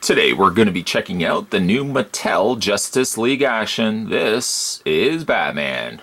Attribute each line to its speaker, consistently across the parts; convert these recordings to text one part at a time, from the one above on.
Speaker 1: Today we're going to be checking out the new Mattel Justice League action. This is Batman.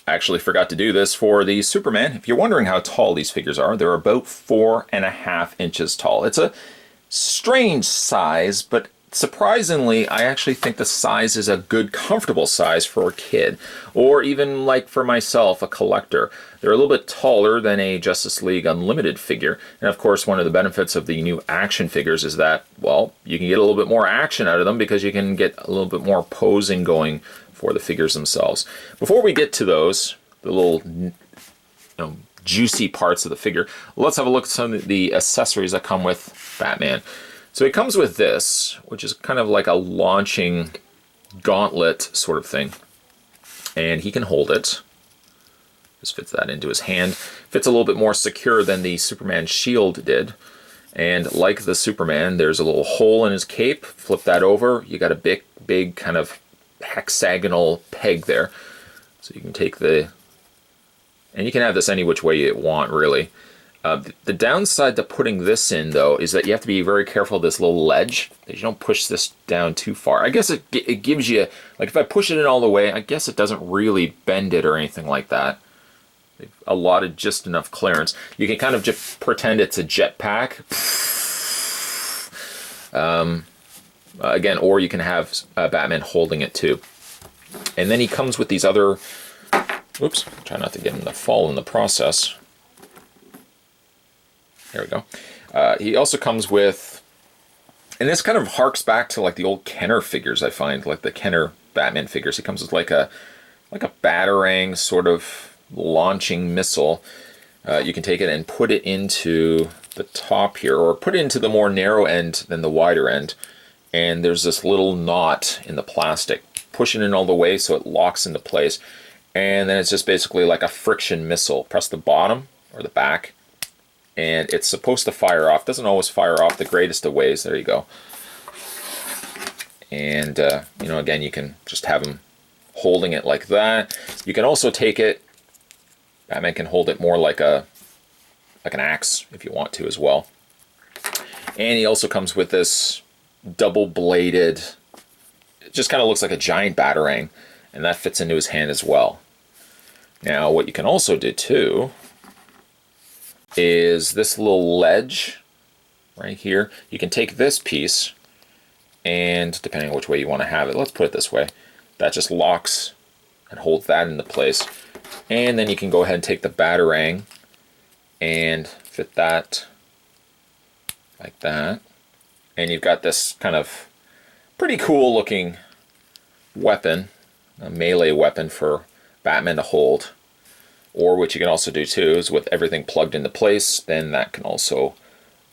Speaker 1: I actually forgot to do this for the Superman. If you're wondering how tall these figures are, they're about 4.5 inches tall. It's a strange size, but surprisingly, I actually think the size is a good, comfortable size for a kid, or even like for myself, a collector. They're a little bit taller than a Justice League Unlimited figure, and of course, one of the benefits of the new action figures is that, well, you can get a little bit more action out of them because you can get a little bit more posing going for the figures themselves. Before we get to those, the little juicy parts of the figure, let's have a look at some of the accessories that come with Batman. So it comes with this, which is kind of like a launching gauntlet sort of thing. And he can hold it. Just fits that into his hand. Fits a little bit more secure than the Superman shield did. And like the Superman, there's a little hole in his cape. Flip that over. You got a big kind of hexagonal peg there. So you can take and you can have this any which way you want, really. The downside to putting this in, though, is that you have to be very careful of this little ledge, that you don't push this down too far. I guess it gives you, like if I push it in all the way, I guess it doesn't really bend it or anything like that. They've allotted just enough clearance. You can kind of just pretend it's a jetpack. Again, or you can have Batman holding it too. And then he comes with these other, oops, try not to get him to fall in the process. There we go. He also comes with, and this kind of harks back to like the old Kenner figures, I find, like the Kenner Batman figures. He comes with like a Batarang sort of launching missile. You can take it and put it into the top here, or put it into the more narrow end than the wider end. And there's this little knot in the plastic. Push it in all the way so it locks into place. And then it's just basically like a friction missile. Press the bottom or the back, and it's supposed to fire off. Doesn't always fire off the greatest of ways. There you go. And, again, you can just have him holding it like that. You can also take it, Batman can hold it more like an axe if you want to as well. And he also comes with this double-bladed, it just kind of looks like a giant Batarang, and that fits into his hand as well. Now, what you can also do, too, is this little ledge right here. You can take this piece, and depending on which way you want to have it, let's put it this way, that just locks and holds that into place. And then you can go ahead and take the Batarang and fit that like that. And you've got this kind of pretty cool looking weapon, a melee weapon for Batman to hold. Or what you can also do too is with everything plugged into place, then that can also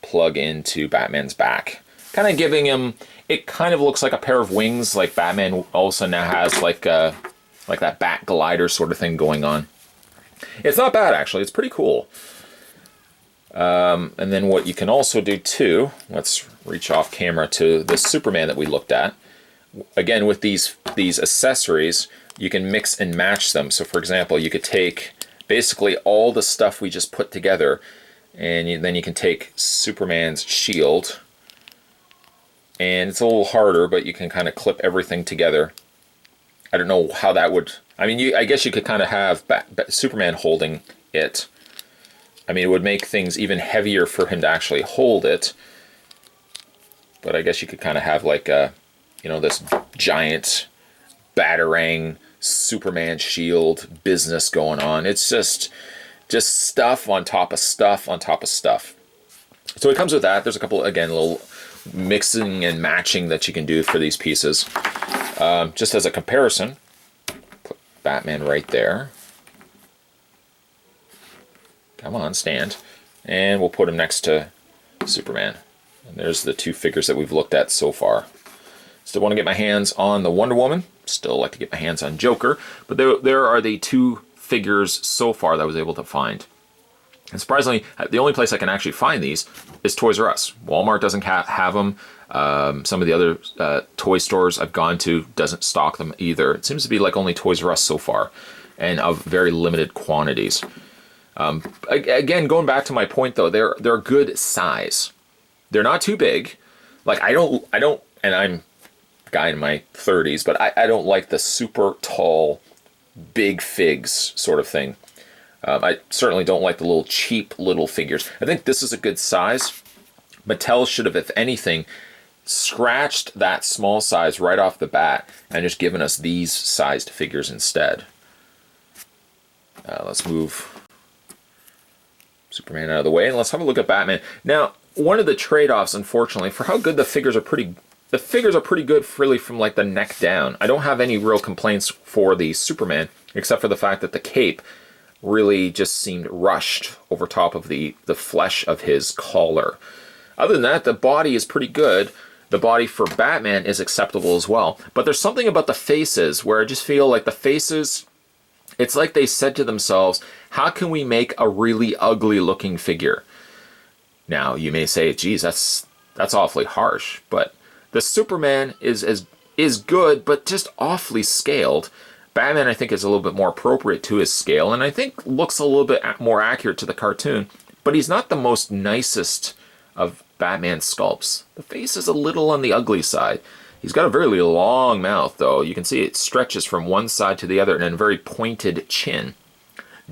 Speaker 1: plug into Batman's back. Kind of giving him, it kind of looks like a pair of wings, like Batman also now has like that bat glider sort of thing going on. It's not bad actually, it's pretty cool. And then what you can also do too, let's reach off camera to the Superman that we looked at. Again, with these accessories, you can mix and match them. So for example, you could take basically all the stuff we just put together, and then you can take Superman's shield, and it's a little harder, but you can kind of clip everything together. I don't know how that would, I guess you could kind of have Superman holding it. It would make things even heavier for him to actually hold it. But I guess you could kind of have like this giant Batarang Superman shield business going on. It's just stuff on top of stuff on top of stuff. So it comes with that. There's a couple, again, little mixing and matching that you can do for these pieces. Just as a comparison, put Batman right there. Come on, stand. And we'll put him next to Superman. And there's the two figures that we've looked at so far. Still want to get my hands on the Wonder Woman. Still like to get my hands on Joker. But there are the two figures so far that I was able to find. And surprisingly, the only place I can actually find these is Toys R Us. Walmart doesn't have them. Some of the other toy stores I've gone to doesn't stock them either. It seems to be like only Toys R Us so far, and of very limited quantities. Again, going back to my point though, they're good size. They're not too big. Like I don't, and I'm a guy in my 30s, but I don't like the super tall, big figs sort of thing. I certainly don't like the little cheap little figures. I think this is a good size. Mattel should have, if anything, scratched that small size right off the bat and just given us these sized figures instead. Let's move Superman out of the way and let's have a look at Batman. Now, one of the trade-offs, unfortunately, for how good the figures are pretty good really from like the neck down. I don't have any real complaints for the Superman, except for the fact that the cape really just seemed rushed over top of the flesh of his collar. Other than that, the body is pretty good. The body for Batman is acceptable as well. But there's something about the faces where I just feel like the faces, it's like they said to themselves, how can we make a really ugly looking figure? Now, you may say, geez, that's awfully harsh. But the Superman is good, but just awfully scaled. Batman, I think, is a little bit more appropriate to his scale, and I think looks a little bit more accurate to the cartoon. But he's not the most nicest of Batman sculpts. The face is a little on the ugly side. He's got a very long mouth, though. You can see it stretches from one side to the other, and a very pointed chin.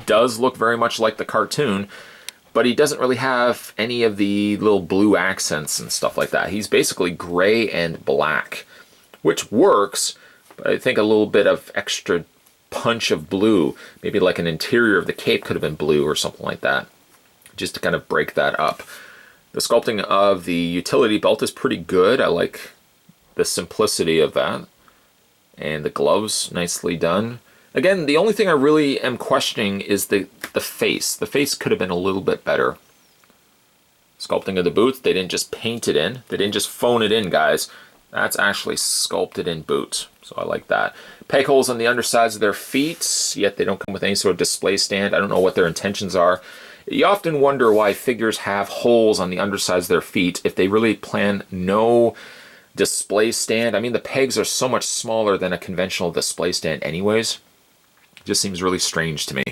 Speaker 1: Does look very much like the cartoon, but he doesn't really have any of the little blue accents and stuff like that. He's basically gray and black, which works. I think a little bit of extra punch of blue, maybe like an interior of the cape could have been blue or something like that, just to kind of break that up. The sculpting of the utility belt is pretty good. I like the simplicity of that. And the gloves, nicely done. Again, the only thing I really am questioning is the face. The face could have been a little bit better. Sculpting of the boots, they didn't just paint it in. They didn't just phone it in, guys. That's actually sculpted in boots. So I like that. Peg holes on the undersides of their feet, yet they don't come with any sort of display stand. I don't know what their intentions are. You often wonder why figures have holes on the undersides of their feet if they really plan no display stand. I mean, the pegs are so much smaller than a conventional display stand anyways. It just seems really strange to me.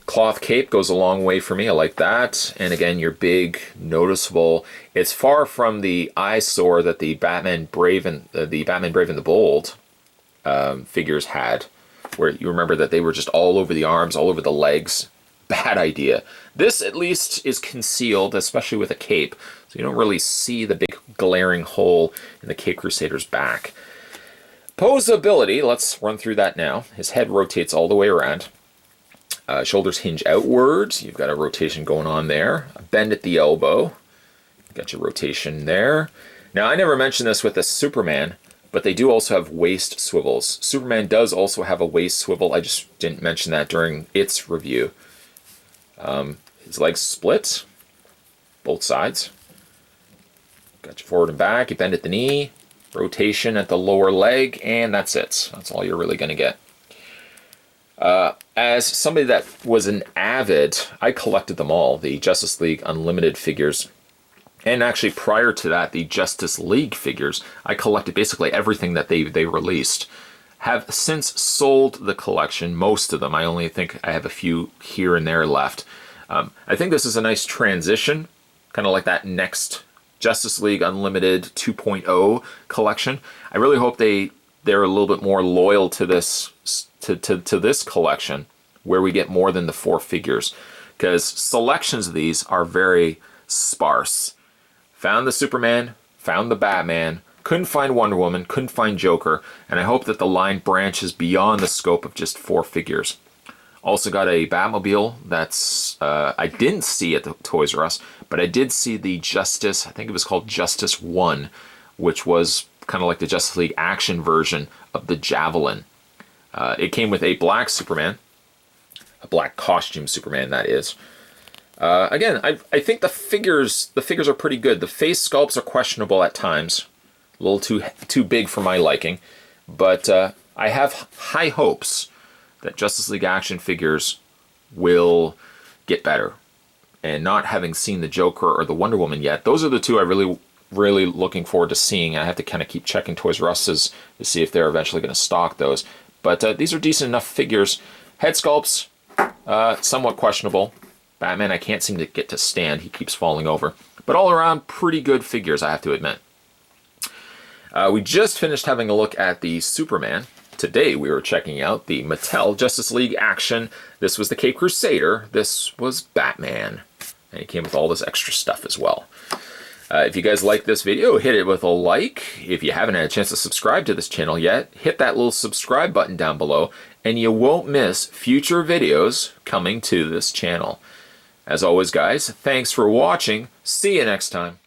Speaker 1: Cloth cape goes a long way for me. I like that. And again, your big, noticeable. It's far from the eyesore that the Batman Brave and the Bold figures had, where you remember that they were just all over the arms, all over the legs. Bad idea. This at least is concealed, especially with a cape, so you don't really see the big glaring hole in the Cape Crusader's back. Posability, let's run through that now. His head rotates all the way around. Shoulders hinge outwards. You've got a rotation going on there. A bend at the elbow. Got your rotation there. Now, I never mentioned this with the Superman, but they do also have waist swivels. Superman does also have a waist swivel. I just didn't mention that during its review. His legs split, both sides. Got you forward and back. You bend at the knee. Rotation at the lower leg, and that's it. That's all you're really going to get. As somebody that was an avid, I collected them all, the Justice League Unlimited figures. And actually prior to that, the Justice League figures, I collected basically everything that they released. Have since sold the collection, most of them. I only think I have a few here and there left. I think this is a nice transition, kind of like that next Justice League Unlimited 2.0 collection. I really hope they're a little bit more loyal to this to this collection, where we get more than the 4 figures, because selections of these are very sparse. Found the Superman, found the Batman, couldn't find Wonder Woman, couldn't find Joker, and I hope that the line branches beyond the scope of just 4 figures. Also got a Batmobile that's, I didn't see at the Toys R Us, but I did see the Justice, I think it was called Justice 1, which was kind of like the Justice League action version of the Javelin. It came with a black Superman, a black costume Superman, that is. Again, I think the figures are pretty good. The face sculpts are questionable at times. A little too big for my liking. But I have high hopes that Justice League action figures will get better. And not having seen the Joker or the Wonder Woman yet, those are the two I really looking forward to seeing. I have to kind of keep checking Toys R Us's to see if they're eventually going to stock those. But these are decent enough figures. Head sculpts, somewhat questionable. Batman, I can't seem to get to stand. He keeps falling over. But all around, pretty good figures, I have to admit. We just finished having a look at the Superman. Today we were checking out the Mattel Justice League action. This was the Cape Crusader. This was Batman. And he came with all this extra stuff as well. If you guys like this video, hit it with a like. If you haven't had a chance to subscribe to this channel yet, hit that little subscribe button down below, and you won't miss future videos coming to this channel. As always, guys, thanks for watching. See you next time.